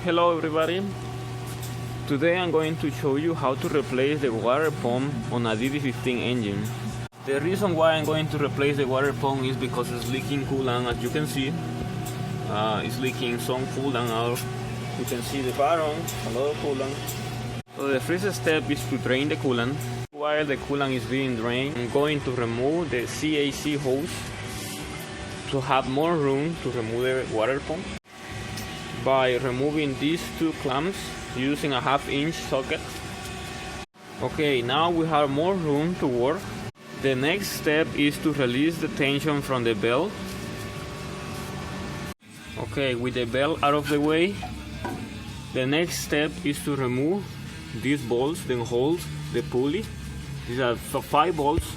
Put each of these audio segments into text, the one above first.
Hello everybody. Today I'm going to show you how to replace the water pump on a DD15 engine. The reason why I'm going to replace the water pump is because it's leaking coolant. As you can see, it's leaking some coolant out. You can see the bottom, a lot of coolant. So the first step is to drain the coolant. While the coolant is being drained, I'm going to remove the CAC hose to have more room to remove the water pump by removing these two clamps using a 1/2 inch socket. Okay, now we have more room to work. The next step is to release the tension from the belt. Okay, with the belt out of the way, the next step is to remove these bolts that hold the pulley. These are 5 bolts,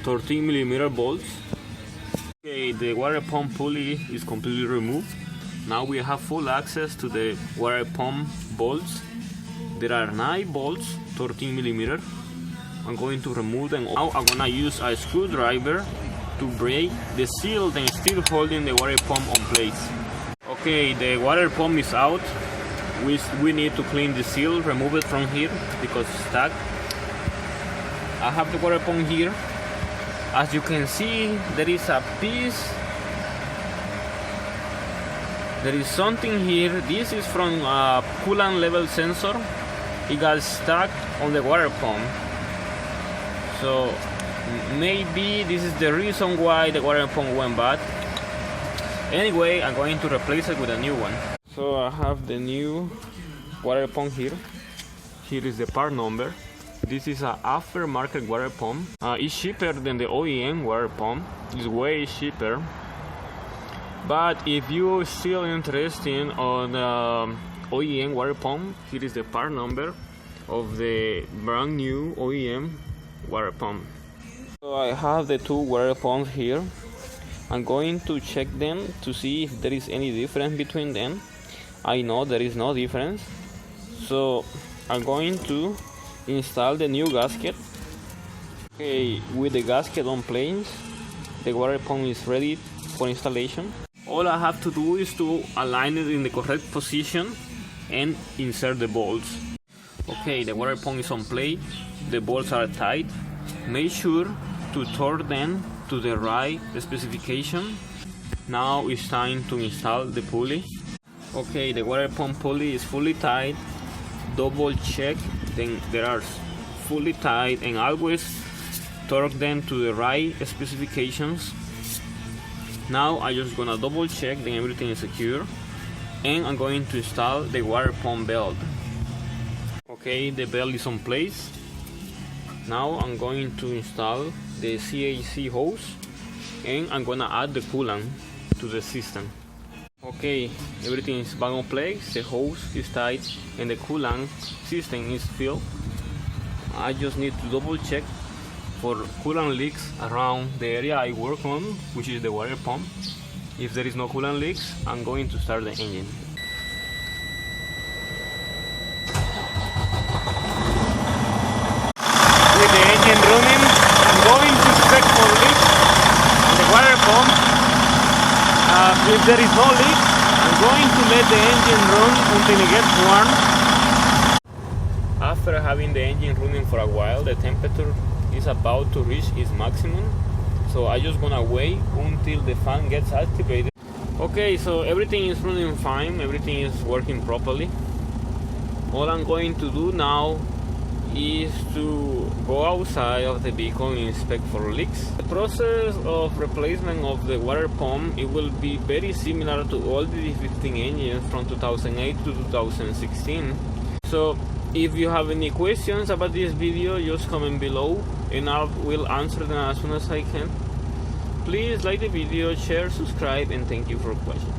13mm bolts. Okay, the water pump pulley is completely removed. Now we have full access to the water pump bolts. There are 9 bolts, 13mm. I'm going to remove them. Now I'm gonna use a screwdriver to break the seal that is still holding the water pump on place. Okay, the water pump is out. We need to clean the seal, remove it from here because it's stuck. I have the water pump here. As you can see, there is a piece. There is something here. This is from a coolant level sensor. It got stuck on the water pump. So maybe this is the reason why the water pump went bad. Anyway, I'm going to replace it with a new one. So I have the new water pump here. Here is the part number. This is an aftermarket water pump. It's cheaper than the OEM water pump. It's way cheaper. But if you're still interested on OEM water pump, here is the part number of the brand new OEM water pump. So I have the two water pumps here. I'm going to check them to see if there is any difference between them. I know there is no difference. So I'm going to install the new gasket. Okay, with the gasket on place, the water pump is ready for installation. All I have to do is to align it in the correct position and insert the bolts. Okay, the water pump is on place. The bolts are tight. Make sure to torque them to the right specification. Now it's time to install the pulley. Okay, the water pump pulley is fully tight. Double check then they are fully tight and always torque them to the right specifications. Now I'm just gonna double check that everything is secure, and I'm going to install the water pump belt. Okay, the belt is on place. Now I'm going to install the CAC hose, and I'm gonna add the coolant to the system. Okay, everything is back on place. The hose is tight and the coolant system is filled. I just need to double check for coolant leaks around the area I work on, which is the water pump. If there is no coolant leaks, I'm going to start the engine. With the engine running, I'm going to check for leaks on the water pump. If there is no leak, I'm going to let the engine run until it gets warm. After having the engine running for a while, the temperature is about to reach its maximum, so I'm just gonna wait until the fan gets activated. Okay, so everything is running fine, everything is working properly. All I'm going to do now is to go outside of the vehicle and inspect for leaks. The process of replacement of the water pump, it will be very similar to all the DD15 engines from 2008 to 2016. So if you have any questions about this video, just comment below and I will answer them as soon as I can. Please like the video, share, subscribe, and thank you for watching.